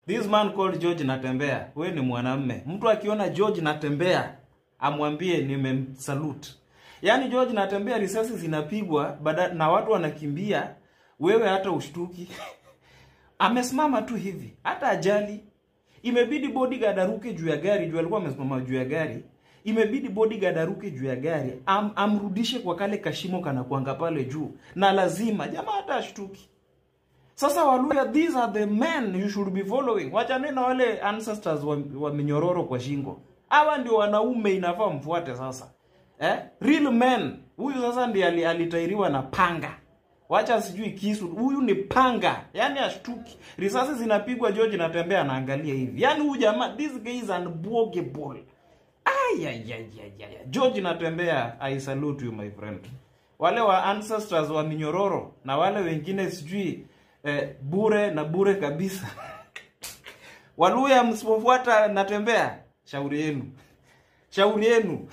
This man called George Natembeya, wewe ni mwanamume. Mtu akiona George Natembeya amwambie nimemsalute. Yaani George Natembeya risasi zinapigwa na watu wanakimbia, wewe hata ushtuki. Amesimama tu hivi, hata ajali. Imebidi bodyguard aruke juu ya gari, juu alikuwa amesimama juu ya gari. Imebidi bodyguard aruke juu ya gari, amrudishe kwa kale kashimo kana kuanga pale juu. Na lazima jamaa hata ashtuki. Sasa Waluya, these are the men you should be following. Wachane na wale ancestors wa minyororo kwa shingo. Hawa ndio wanaume inafaa mfuate sasa. Real men. Huyu sasa ndiye alitairiwa na panga. Wacha sijui kisu. Huyu ni panga. Yaani ashtuki. Risasi zinapigwa, George Natembeya anaangalia hivi. Yaani huyu jamaa, this guy is unbogable. George Natembeya, I salute you my friend. Wale wa ancestors wa minyororo na wale wengine sijui bure na bure kabisa. Waluya msipofuata Natembeya, shauri yenu. Shauri yenu.